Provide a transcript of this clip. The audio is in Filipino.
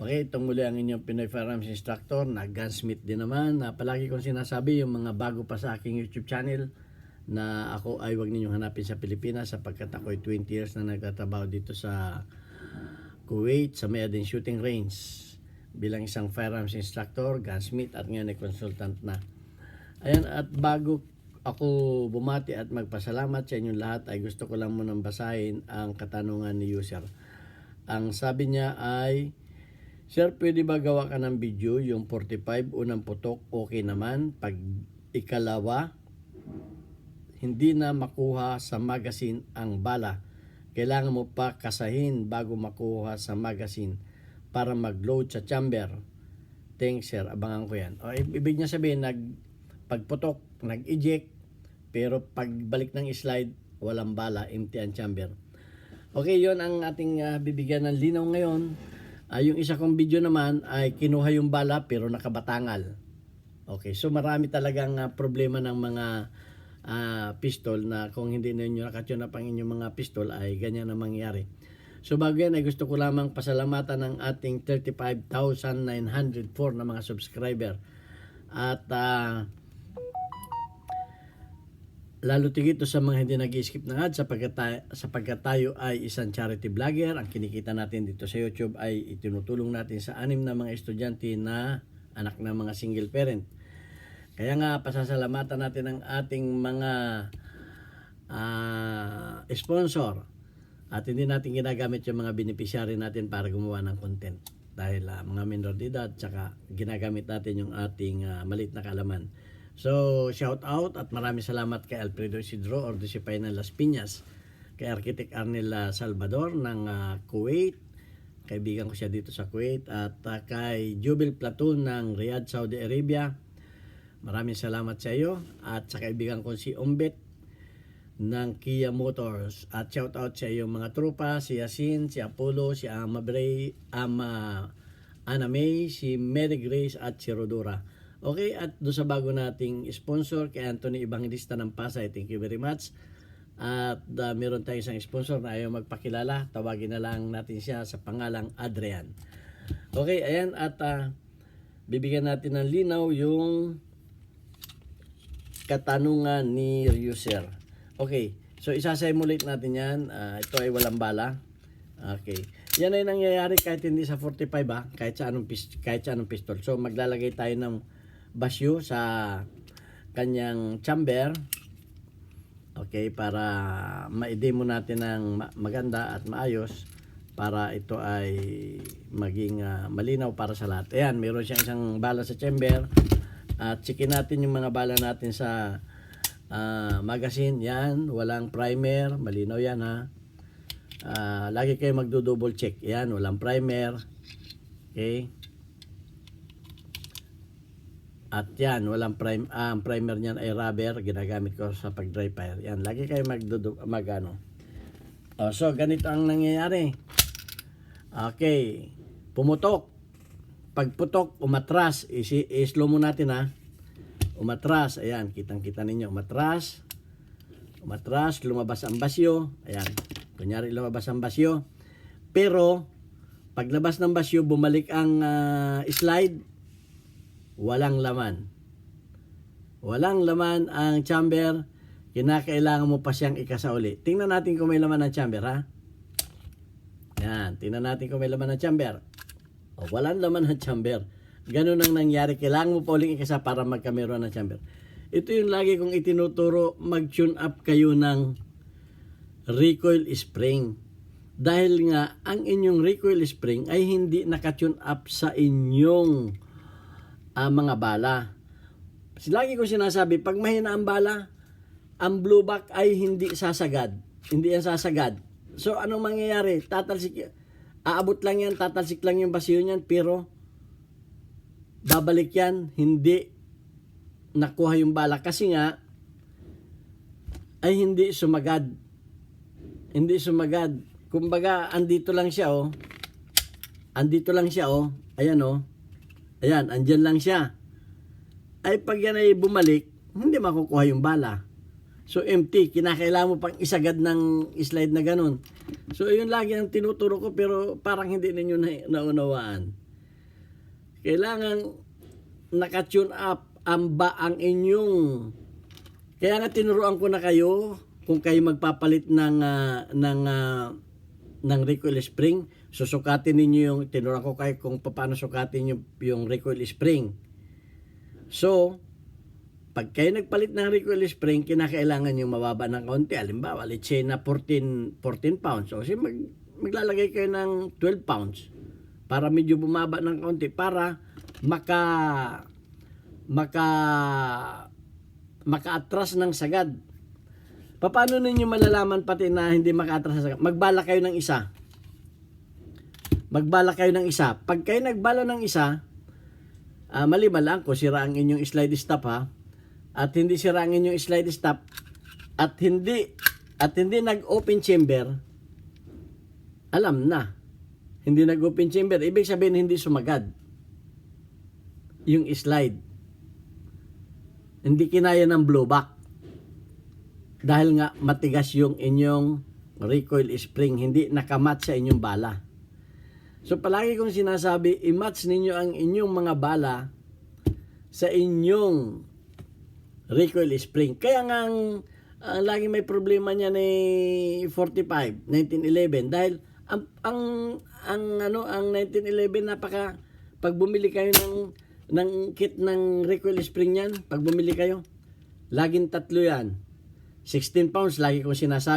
Okay, itong muli ang inyong Pinoy Firearms Instructor na gunsmith din naman, na palagi kong sinasabi yung mga bago pa sa aking YouTube channel na ako ay huwag ninyong hanapin sa Pilipinas sapagkat ako ay 20 years na nagtatrabaho dito sa Kuwait sa Mayadin Shooting Range bilang isang firearms instructor, gunsmith at ngayon ay consultant na. Ayan, at bago ako bumati at magpasalamat sa inyong lahat ay gusto ko lang munang basahin ang katanungan ni user. Ang sabi niya ay, Sir, pwede ba gawa ka ng video yung 45 unang putok okay naman, pag ikalawa hindi na makuha sa magazine ang bala, kailangan mo pa kasahin bago makuha sa magazine para mag-load sa chamber. Thanks sir, abangan ko yan. O, ibig niya sabihin, pagputok, nag-eject, pero pagbalik ng slide, walang bala, empty ang chamber. Okay, yon ang ating bibigyan ng linaw ngayon. Yung isa kong video naman ay kinuha yung bala pero nakabatangal. Okay, so marami talagang problema ng mga pistol na kung hindi ninyo nakatune up ang inyong mga pistol ay ganyan ang mangyayari. So bago yan ay gusto ko lamang pasalamatan ng ating 35,904 na mga subscriber. At lalo tigit sa mga hindi nag-skip ng ads sapagkat tayo ay isang charity vlogger. Ang kinikita natin dito sa YouTube ay itinutulong natin sa 6 na mga estudyante na anak ng mga single parent. Kaya nga pasasalamatan natin ang ating mga sponsor at hindi natin ginagamit yung mga beneficiary natin para gumawa ng content dahil mga minor de edad, tsaka ginagamit natin yung ating maliit na kaalaman. So, shout out at maraming salamat kay Alfredo Isidro or Disipay ng Las Piñas, kay Architect Arnel Salvador ng Kuwait, kaibigan ko siya dito sa Kuwait, at kay Jubil Platoon ng Riyadh, Saudi Arabia. Maraming salamat sa iyo, at sa kaibigan ko si Umbet ng Kia Motors, at shout out sa iyo mga tropa, si Yasin, si Apollo, si Amabre, Ana May, si Mary Grace at si Rodora. Okay, at doon sa bago nating sponsor, kay Anthony Evangelista ng Pasay, thank you very much. At meron tayong isang sponsor na ayaw magpakilala, tawagin na lang natin siya sa pangalang Adrian. Okay, ayan, at bibigyan natin ng linaw yung katanungan ni user. Okay, so isa-simulate natin yan. Ito ay walang bala. Okay, yan ay nangyayari kahit hindi sa 45 kahit sa anong pistol. So maglalagay tayo ng basyo sa kanyang chamber, okay, para ma-demo natin ng maganda at maayos para ito ay maging malinaw para sa lahat. Ayan, meron siyang isang bala sa chamber at checkin natin yung mga bala natin sa magazine. Yan, walang primer, malinaw yan ha. Lagi kayo magdo-double check. Yan, walang primer. Okay. At yan, walang primer niyan ay rubber, ginagamit ko sa pag-dry fire. Yan, lagi kayo magano. So, ganito ang nangyayari. Okay, pumutok. Pagputok, umatras. I-slow mo natin ha. Umatras, ayan, kitang-kita ninyo. Umatras, lumabas ang basyo. Ayan, kunyari lumabas ang basyo. Pero, paglabas ng basyo, bumalik ang slide. Walang laman. Walang laman ang chamber. Kinakailangan mo pa siyang ikasauli. Tingnan natin kung may laman ng chamber, ha? Yan, tingnan natin kung may laman ng chamber. O, walang laman ng chamber. Ganun ang nangyari. Kailangan mo pa uling ikasa para magkameron ng chamber. Ito yung lagi kong itinuturo, mag-tune up kayo ng recoil spring. Dahil nga, ang inyong recoil spring ay hindi naka-tune up sa inyong mga bala. Lagi ko sinasabi, pag mahina ang bala, ang blue back ay hindi sasagad. Hindi yan sasagad. So, anong mangyayari? Aabot lang yan, tatalsik lang yung basyo niyan, pero babalik yan, hindi nakuha yung bala. Kasi nga, ay hindi sumagad. Hindi sumagad. Kumbaga, andito lang siya, oh. Andito lang siya, oh. Ayan, oh. Ayan, andyan lang siya. Ay pag yan ay bumalik, hindi makukuha yung bala. So empty, kinakailangan mo pang isagad ng slide na ganun. So yun lagi ang tinuturo ko pero parang hindi ninyo naunawaan. Kailangan naka-tune up ang inyong, kaya nga tinuruan ko na kayo kung kayo magpapalit ng recoil spring, susukatin ninyo yung, tinuruan ko kayo kung paano sukatin yung recoil spring. So, pag kayo nagpalit ng recoil spring, kinakailangan yung mababa ng kaunti. Halimbawa, let's say na 14 pounds. So, maglalagay kayo ng 12 pounds para medyo bumaba ng kaunti para maka-atras ng sagad. Paano ninyo malalaman pati na hindi maka-atras ng sagad? Magbala kayo ng isa. Pag kayo nagbala ng isa, mali lang kung sira ang inyong slide stop ha, at hindi sira ang inyong slide stop, at hindi nag-open chamber, alam na. Hindi nag-open chamber, ibig sabihin hindi sumagad yung slide. Hindi kinaya ng blowback. Dahil nga matigas yung inyong recoil spring, hindi nakamatch sa inyong bala. So palagi kong sinasabi, i-match ninyo ang inyong mga bala sa inyong recoil spring. Kaya nga lagi may problema niya ni 45, 1911 dahil ang 1911 napaka, pag bumili kayo ng kit ng recoil spring niyan, pag bumili kayo, laging tatlo yan. 16 pounds lagi kong sinasabi.